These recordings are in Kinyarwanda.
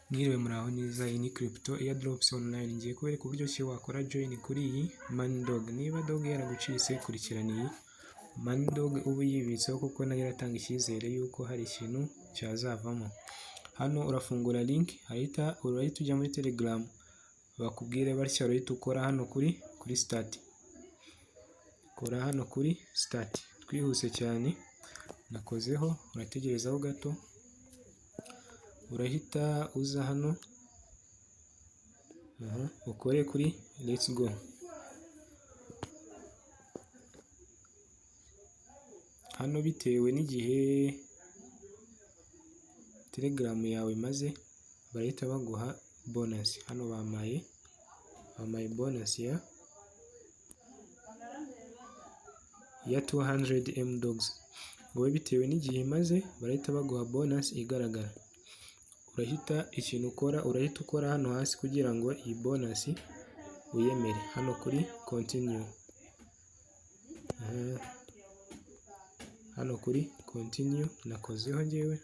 Mwiriwe muraho neza, iyi ni Crypto Airdrops Online. Ngiye kubereka uburyo ki wakora join kuri iyi Moneydog. Niba dog yaragucitse, kurikirana iyi Moneydog ubu yibitseho, kuko nayo iratanga icyizere yuko hari ikintu cyazavamo. Hano urafungura link, urahita ujya muri Telegram, bakubwire batya, urahita ukora hano kuri start. Kora hano kuri start, twihuse cyane. Nakozeho, urategerezaho gato, urahita uza hano, ukore kuri let's go. Hano bitewe n'igihe Telegram yawe maze, barahita baguha bonus. Hano bamaye bonus ya 200 mdogs. Wowe bitewe n'igihe maze, barahita baguha bonus igaragara. Ikintu ukora, urahita ukora hano hasi kugira ngo iyi bonus uyemere. Hano kuri continue, hano kuri continue nakozeho njyewe,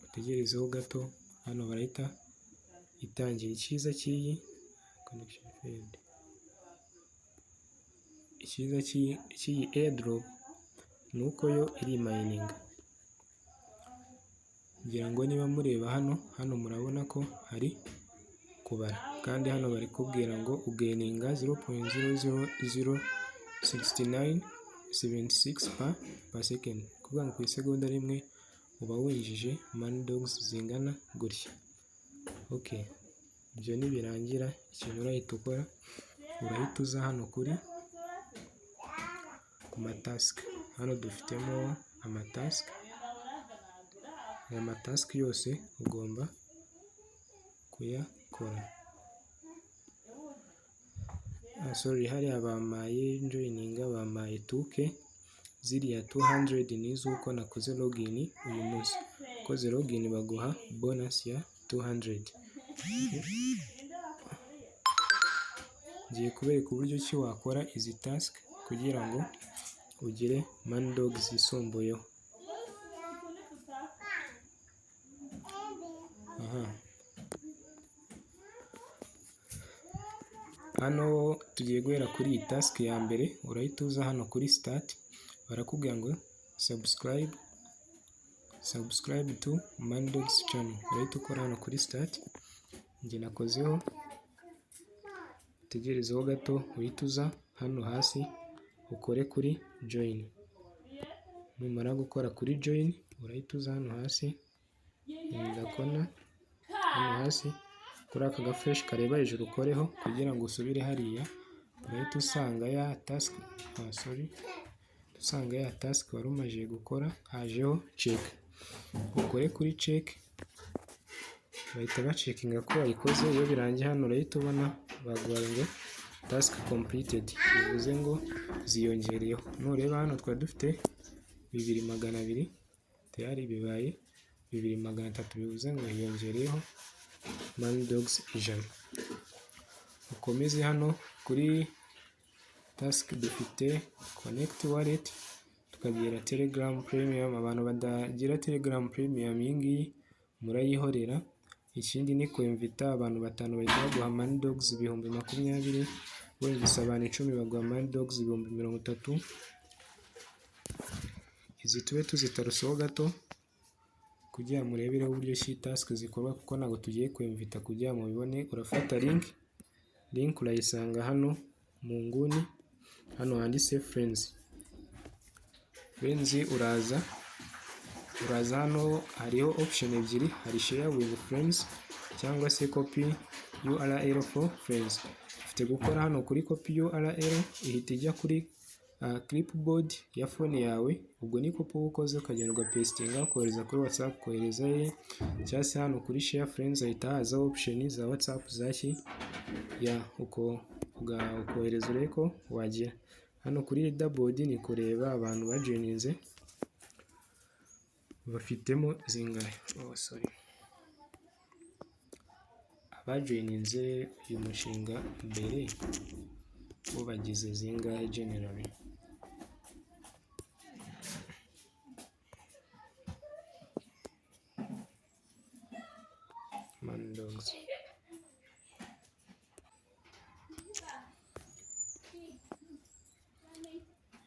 utegerezeho gato. Hano barahita itangira. Icyiza cy'iyi connection failed, icyiza cy'iyi airdrop ni uko yo iri mining. Ngira ngo niba mureba hano murabona ko hari kubara, kandi hano bari kubwira ngo ugeninga 0.0006976 per second, kuvuga ngo ku isegonda rimwe uba winjije Moneydogs zingana gutya. Okay, ibyo nibirangira, ikintu urahita ukora, urahita uza hano kuri ku matask. Hano dufitemo amatask. Aya matask yose ugomba kuyakora. Hariya bamaye joininga, bamaye 2k, ziriya 200 n'izuko nakoze login uyu munsi. Ukoze login baguha bonus ya 200. Ngiye kubereka uburyo ki wakora izi task kugira ngo ugire Moneydogs zisumbuyeho. Hano tugiye guhera kuri iyi task ya mbere. Urahita uza hano kuri start, barakubwira ngo subscribe to Moneydogs channel. Urahita ukora hano kuri start, njye nakozeho, utegerezeho gato, uhita uza hano hasi ukore kuri join. Numara gukora kuri join, urahita uza hano hasi ndakona, hano hasi kuri aka gafresh kareba hejuru ukoreho kugira ngo usubire hariya. Urahita usanga ya task wari umaze gukora, hajeho check. Ukore kuri check, bahita bacekinga ko wayikoze. Iyo birangiye hano urahita ubona baguhaye ngo task completed, bivuze ngo ziyongereyeho. Nureba hano twari dufite 2200, tayari bibaye 2300, bivuze ngo hiyongereyeho Moneydogs 100. Ukomeze hano kuri task dufite connect wallet, tukagira Telegram Premium. Abantu badagira Telegram Premium iyi ngiyi murayihorera. Ikindi ni kuinvita abantu 5 bahita baguha Moneydogs 20,000, wumvise abantu 10 baguha Moneydogs 30,000. Izi tube tuzitaruseho gato kugira murebereho uburyo ki task zikorwa, kuko ntabwo tugiye kuinvita kugira mubibone. Urafata link urayisanga hano mu nguni, hano handitse friends. Uraza hano, hariho option ebyiri, hari share with friends cyangwa se copy URL for friends. Ufite gukora hano kuri copy URL, ihita ijya kuri clipboard ya phone yawe. Ubwo ni copy ukoze, ukagenda ugapastinga, kohereza kuri WhatsApp, kohereza cyangwa se hano kuri share friends ahita haza option za WhatsApp zashyi uko ukohereza ureko wagira. Hano kuri leaderboard ni kureba abantu bajoininze bafitemo zingahe. Abajoininze uyu mushinga mbere bo bagize zingahe generally. man dogs.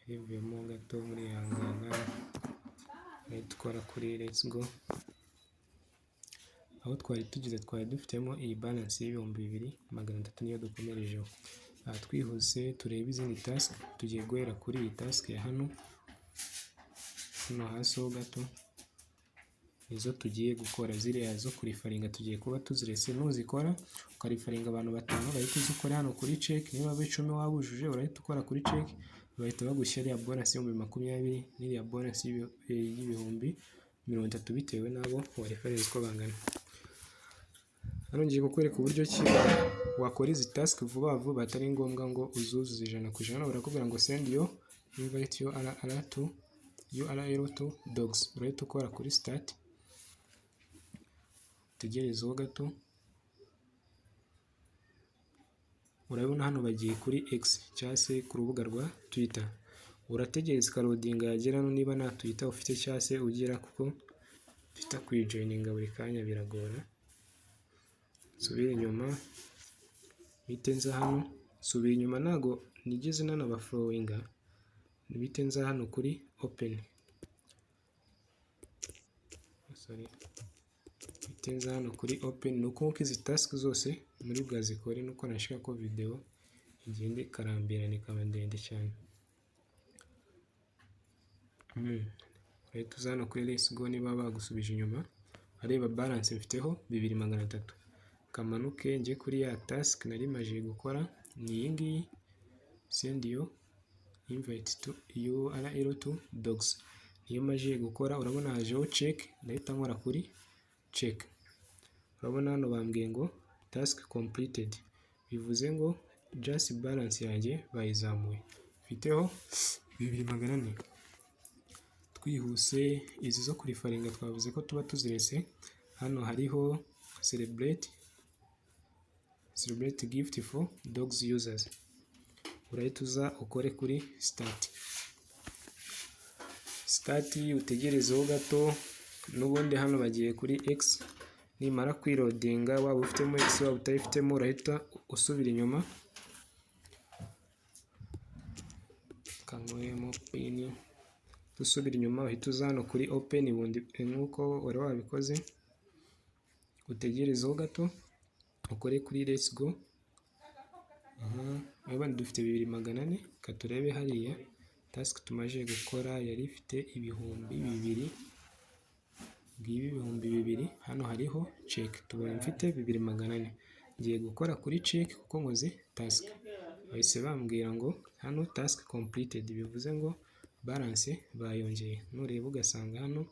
Rivuyemo gato muri yangana dukora kuri let's go. Aho twari tugize twari dufitemo iyi balance y'ibihumbi 2,300 niyo dukomerejeho. Twihuse turebe izindi task. Tugiye guhera kuri iyi task ya hano hasi ho gato, izo tugiye gukora ziriya zo kurifaringa tugiye kuba tuzirese. Nuzikora ukarifaringa abantu 5 bahita uzikora hano kuri check. Niba 10 wabujuje urahita ukora kuri check, bahita bagushyira ya bonus y'ibihumbi 20 n'iriya bonus y'ibihumbi 30 bitewe nabo wareference ko bangana. Hano ngiye kukwereka uburyo ki wakora izi task vuba vuba atari ngombwa ngo uzuzuze 100%. Barakubwira ngo send yo invite URL to dogs. Urahita ukora kuri start, tegerezeho gato. Urabona hano bagiye kuri X cyangwa se ku rubuga rwa Twitter. Urategereza ikarudinga yagera hano niba nta Twitter ufite cyangwa se ugira, kuko Twitter kuyijoininga buri kanya biragora. Subira inyuma bitenza hano, subira inyuma ntago nigeze nanabaflowinga, bitenza hano kuri open. Bitenza hano kuri open. Nuko izi task zose muri bwazikore, nuko nashaka ko video igende karambirana ikaba ndende cyane. Right uzana kuri let's go. Niba bagusubije inyuma areba balance mfiteho 2,300. Kamanuke nje kuri ya task nari maje gukora, ni iyi ngiyi send yo invite to URL to dogs. Niyo maje gukora. Urabona hajeho check, ndahita nkora kuri check. Urabona hano bambwiye ngo task completed, bivuze ngo just balance yanjye bayizamuye, mfiteho 2,400. Twihuse izi zo kurifaringa twavuze ko tuba tuzirese. Hano hariho celebrate gift for dogs users. Urahita uza ukore kuri start, utegerezeho gato. N'ubundi hano bagiye kuri X, nimara kwirodinga waba ufitemo X waba utayifitemo urahita usubira inyuma. Kanywemo pin, usubira inyuma uhita uza hano kuri open ubundi nkuko wari wabikoze. Utegerezeho gato ukore kuri let's go. Aba dufite 2,400. Katurebe hariya task tumaje gukora yari ifite ibihumbi 2,000. Hano hariho check, tubona mfite 2,400. Ngiye gukora kuri check kuko nkoze task. Bahise bambwira ngo hano task completed, bivuze ngo balance bayongeye. Nureba ugasanga hano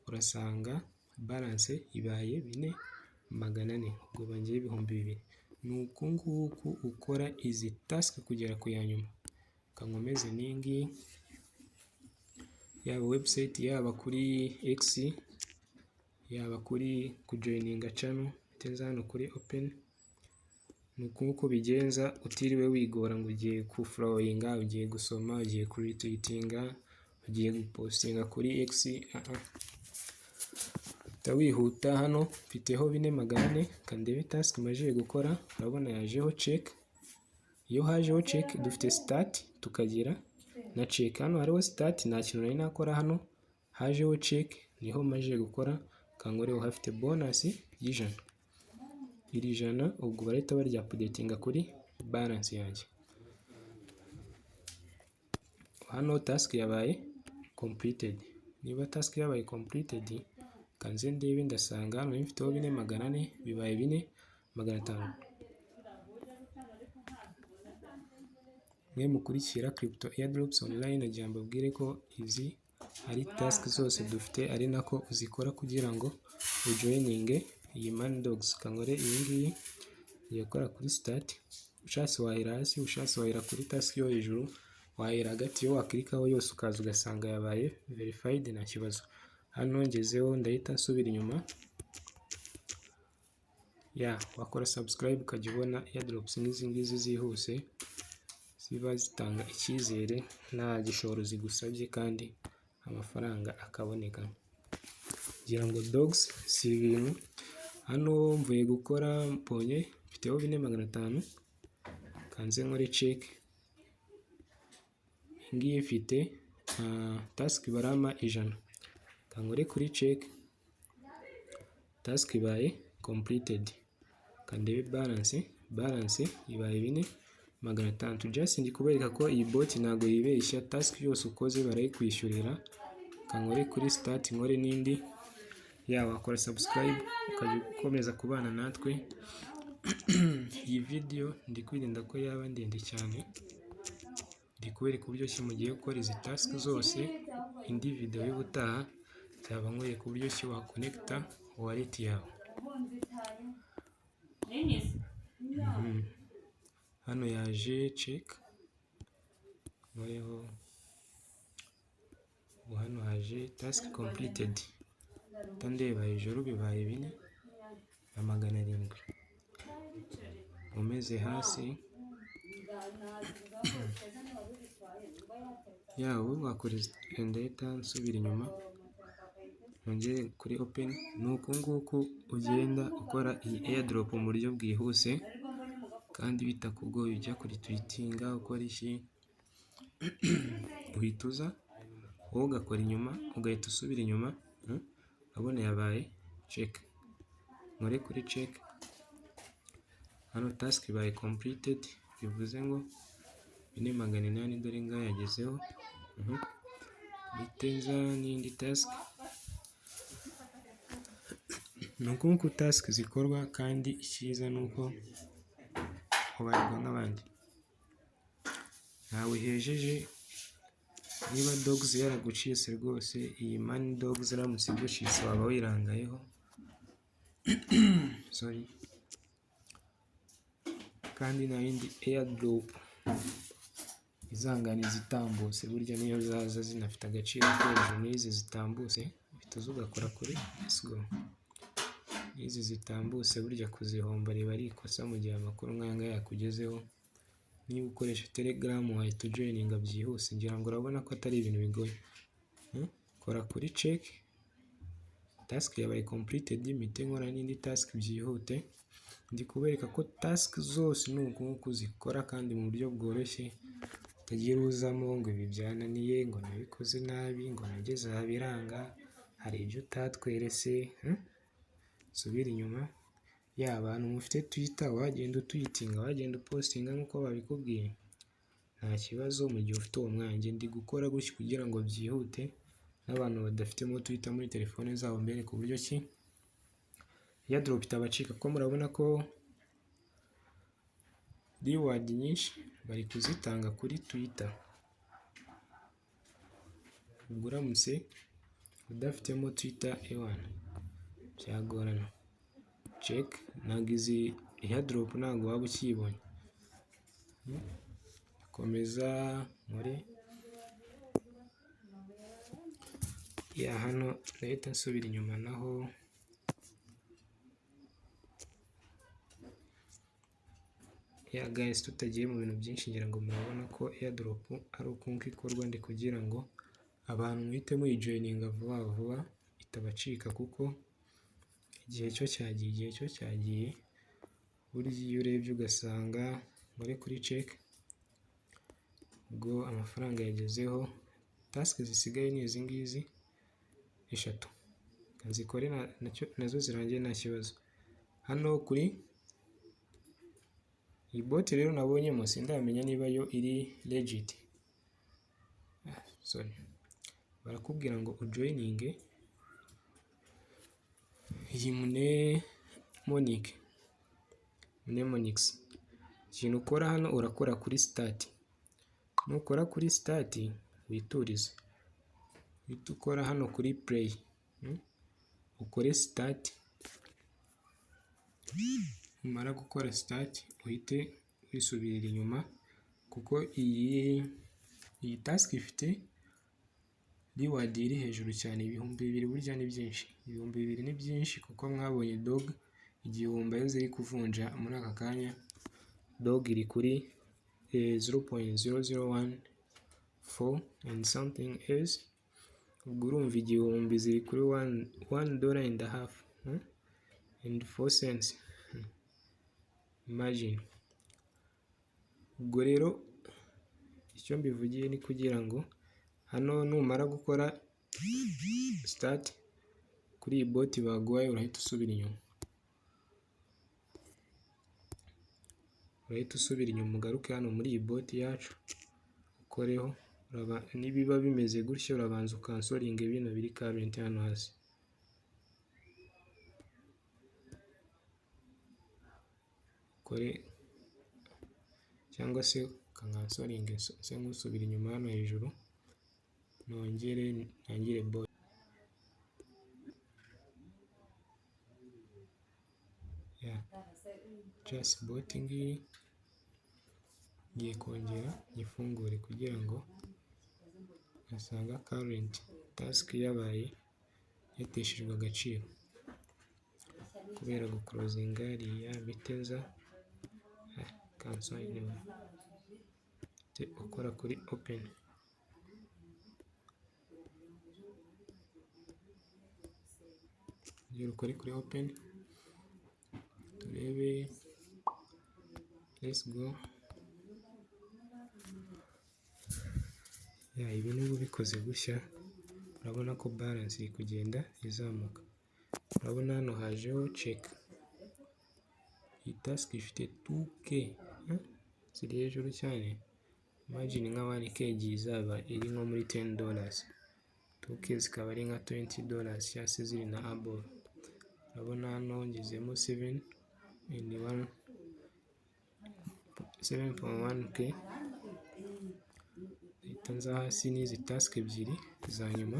urasanga balance ibaye 4,400, ubwo bongeye 2,000. Nuko nguko ukora izi task kugera ku ya nyuma. Kankomeze ningi yaba website, yaba kuri X, yaba kuri kujoininga channel, bitenza hano kuri open. Nuko nguko bigenza utiriwe wigora ngo ugiye kuflowinga, ugiye gusoma, ugiye kuri tweetinga, ugiye gupostinga kuri X. Wihuta. Hano mfiteho 4,400. Kandebe task maje gukora. Urabona yajeho check. Iyo hajeho check dufite start tukagira na check. Hano hariho start, nta kintu nari nakora. Hano hajeho check niho maje gukora. Kangoreho hafite bonus y'100. Iri 100 ubwo barahita barya updatinga kuri balance yanjye. Hano task yabaye completed. Niba task yabaye completed, kanze ndebe ndasanga hano mfiteho 4,400 bibaye 4,500. Mwe mukurikira Crypto Airdrops Online, nagira mbabwire ko izi ari task zose dufite ari nako uzikora kugira ngo ujoininge iyi Man Dogs. Kankore iyi ngiyi ngiye gukora kuri start. Ushatse wahera hasi, ushatse wahera kuri task yo hejuru, wahera hagati, yo wakirikaho yose ukaza ugasanga yabaye verified nta kibazo. Hano ngezeho ndahita nsubira inyuma. Wakora subscribe ukajya ubona airdrops nk'izi ngizi zihuse, ziba zitanga icyizere nta gishoro zigusabye kandi amafaranga akaboneka. Ngira ngo dogs si ibintu hano mvuye gukora mbonye mfiteho 4,500, kanze nkore check. Ngiye mfite task barama 100, kankore kuri check, task ibaye completed. Kandebe balance ibaye 4,600. Just ndi kubereka ko iyi bot ntago yibeshya, task yose ukoze barayikwishyurira. Kankore kuri start, nkore n'indi. Wakora subscribe ukajya ukomeza kubana natwe. Iyi video ndi kwirinda ko yaba ndende cyane, ndi kubereka uburyo ki mugiye gukora izi task zose. Indi video y'ubutaha nzaba nkoye ku buryo ki wakonekta wallet yawe. Hano yaje check, nkoreho. Hano haje task completed, tandeba hejuru bibaye 4,700. Umeze hasi yawo wakora endeta, nsubira inyuma nongere kuri open. Nuko nguko ugenda ukora iyi airdrop mu buryo bwihuse kandi bitakugoye. Ujya kuri tweetinga ukora iki, uhituza wowe ugakora inyuma, ugahita usubira inyuma. Abone yabaye check, nkore kuri check. Hano task ibaye completed, bivuze ngo 4,800 dore ngaho yagezeho. Bitenza n'indi task. Nuko uko task zikorwa, kandi icyiza nuko ubarirwa nk'abandi, ntawe hejeje. Niba dogs yaragucitse rwose, iyi money dogs iramutse igucitse waba wirangayeho. Sorry. Kandi na yindi airdrop izangana izitambutse, burya niyo zaza zinafite agaciro hejuru n'izi zitambutse, bituza ugakora kuri let's go. Izi zitambutse burya kuzihomba riba ari ikosa mu gihe amakuru nk'aya yakugezeho. Niba ukoresha Telegram wahita ujoininga byihuse, ngira ngo urabona ko atari ibintu bigoye. Kora kuri check, task yabaye completed. Mite nkora n'indi task byihute. Ndi kubereka ko task zose nuko uzikora kandi mu buryo bworoshye, utagira uzamo ngo ibi byananiye, ngo nabikoze nabi, ngo nageze aha biranga, hari ibyo utatwerese. Subira inyuma. Abantu mufite Twitter wagenda utwitinga, wagenda upostinga nk'uko babikubwiye, nta kibazo mu gihe ufite uwo mwanya. Ndi gukora gutya kugira ngo byihute n'abantu badafitemo Twitter muri telefone zabo, mbere ku buryo ki airdrop itabacika. Ko murabona ko reward nyinshi bari kuzitanga kuri Twitter. Ubwo uramutse udafitemo Twitter byagorana. Check, ntabwo izi airdrop ntabwo waba ukibonye. Komeza nkore. Hano leta nsubira inyuma naho. Guys, tutagiye mu bintu byinshi, ngira ngo murabona ko airdrop ari ukuntu ikorwa. Ndi kugira ngo abantu muhite muyijoininga vuba vuba itabacika, kuko igihe cyo cyagiye. Burya iyo urebye ugasanga muri kuri check, ubwo amafaranga yagezeho. Task zisigaye ni izi ngizi 3, kazikore nazo zirangiye nta kibazo. Hano kuri iyi bot rero nabonye mo, sindamenya niba yo iri legit. Sorry, barakubwira ngo ujoininge iyi mnemonics. Ikintu ukora hano, urakora kuri start. Nukora kuri start witurize, uhita ukora hano kuri play, ukore start. Umara gukora start uhite wisubirira inyuma, kuko iyi task ifite reward iri hejuru cyane. 2,000 burya ni byinshi. 2,000 ni byinshi, kuko mwabonye dog igihumbi ayo ziri kuvunja muri aka kanya. Dog iri kuri 0.0014 and something else. Ubwo urumva igihumbi ziri kuri $1.50. and 4 cents. Imagine. Ubwo rero icyo mbivugiye ni kugira ngo hano numara gukora start kuri iyi bot baguhaye, urahita usubira inyuma. Ugaruke hano muri iyi bot yacu ukoreho. Nibiba bimeze gutyo urabanza ukansoringe bino biri current hano hasi. Ukore cyangwa se ukansoringe se nk'usubira inyuma hano hejuru, ntangire bot. Just bot ngiyi ngiye kongera nyifungure kugira ngo asanga current task yabaye yateshejwe agaciro kubera guclosinga hariya biteza cancel inyuma. Ukora kuri open, ukore kuri open turebe. Let's go. Ibi n'ubu bikoze gushya, urabona ko balance iri kugenda izamuka. Urabona hano hajeho check. Iyi task ifite 2k ziri hejuru cyane. Imagine nka 1k izaba iri nko muri $10, 2k zikaba ari nka $20 cyangwa se ziri na above. Urabona hano ngezemo 7.1k. Nza hasi n'izi task ebyiri za nyuma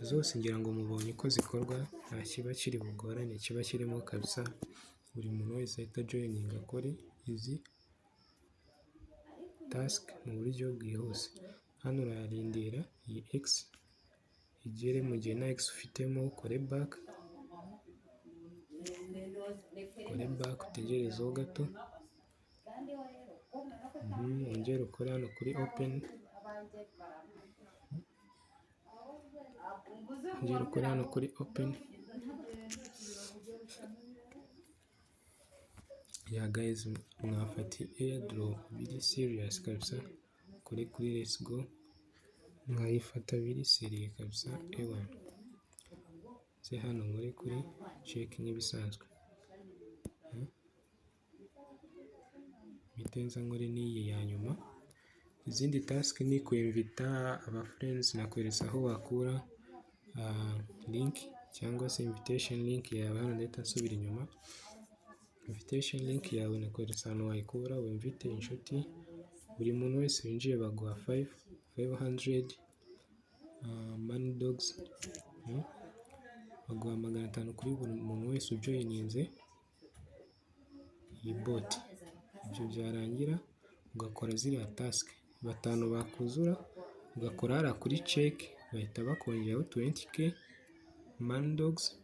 zose ngira ngo mubonye uko zikorwa, nta kiba kiri bugorane kiba kirimo kabisa. Buri muntu wese ahita joining akore izi task mu buryo bwihuse. Hano urarindira iyi x igere, mu gihe nta x ufitemo ukore back utegerezeho gato. Ongera ukore hano kuri open, guys, mwafati airdrop biri serious kabisa. Kuri let's go mwayifata biri serious kabisa. Se hano muri kuri check nk'ibisanzwe. Mitenza nkore n'iyi ya nyuma. Izindi task ni kuinvita aba friends, nakwereka aho wakura link cyangwa se invitation link yawe. Hano ndahita nsubira inyuma. Invitation link yawe nakwereka ahantu wayikura, winvite inshuti. Buri muntu wese winjiye baguha 500 money dogs. Baguha 500 kuri buri muntu wese ujoyininze iyi bot. Ibyo byarangira ugakora ziriya task, 5 bakuzura ugakora hariya kuri check, bahita bakongeraho 20k money dogs.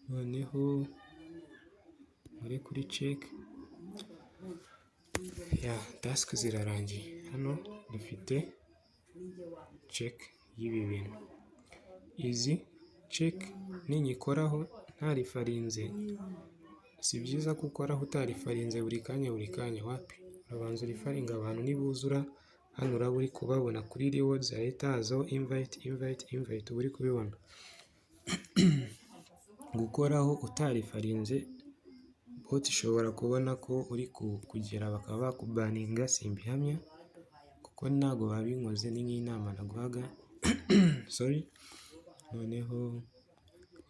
Noneho muri kuri check task zirarangiye. Hano dufite check y'ibi bintu. Izi check ninyikoraho ntarifarinze, si byiza ko ukoraho utarifarinze buri kanya wapi. Urabanza urifaringa abantu nibuzura. Hano uraba uri kubabona kuri rewards, ahita hazaho invite uri kubibona. Gukoraho utarifarinze bot ishobora kubona ko uri kugera bakaba bakubaninga, simbihamya kuko ntago babinkoze, ni nk'inama naguhaga. Sorry. Noneho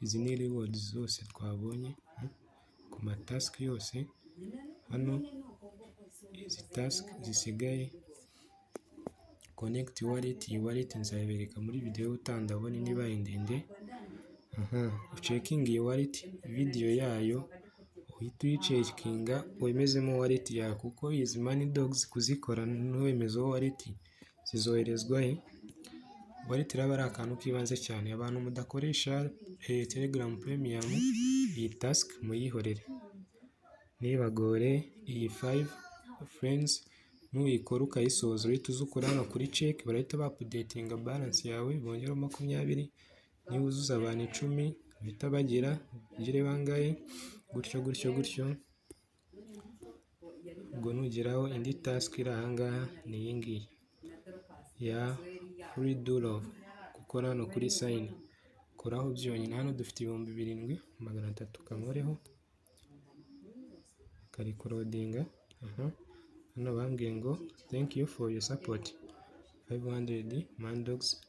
izi ni rewards zose twabonye ku matask yose. Hano izi task zisigaye connect wallet. Iyi wallet nzabereka muri video utandabona nibaye ndende. Checking iyi wallet video yayo uhita uyicekinga wemezemo wallet yawe, kuko izi money dogs kuzikora ntuwemezeho wallet zizoherezwa he. Wallet iraba ari akantu k'ibanze cyane. Abantu mudakoresha Telegram Premium, iyi task muyihorere nibagore. Iyi 5 friends nuyikora ukayisoza uhita uzukora hano kuri check, barahita ba updatinga balance yawe bongeraho 20. niwuzuza abantu 10 bahita bagera ugire bangahe gutyo gutyo gutyo. Ubwo nugeraho indi task iri ahangaha ni iyi ngiyi ya free do love, gukora hano kuri sign, koraho byonyine. Hano dufite 7,300 kankoreho kari kurodinga. Hano bambwiye ngo thank you for your support 500 mandogs.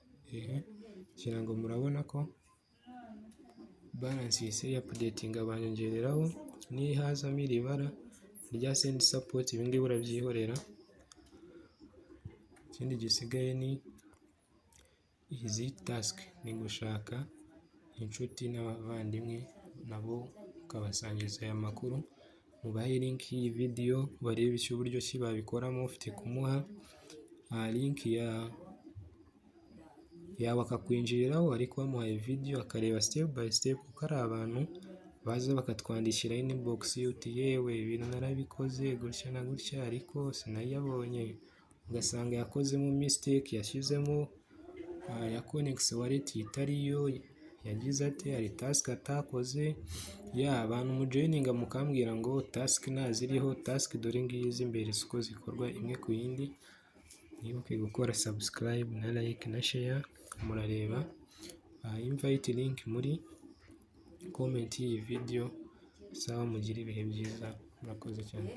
Kirango murabona ko balance isi updating, abanyongereraho nihazamo iri bara rya send support, ibingibi urabyihorera. Ikindi gisigaye ni izi task, ni gushaka inshuti n'abavandimwe nabo ukabasangiza aya makuru, mubahe link y'iyi video barebe uburyo ki babikoramo. Ufite kumuha link yawe akakwinjiriraho, ariko wamuhaye video akareba step by step, kuko ari abantu baza bakatwandikira inbox uti yewe ibintu narabikoze gutya na gutya ariko sinayabonye, ugasanga yakozemo mistake, yashyizemo ya Connex wallet itariyo, yagize ati hari task atakoze. Abantu mujoininga mukambwira ngo task naziriho, task dore ngizi imbere uko zikorwa imwe ku yindi. Nibuke gukora subscribe na like na share. Murareba invite link muri comment y'iyi video. Sawa, mugire ibihe byiza, murakoze cyane.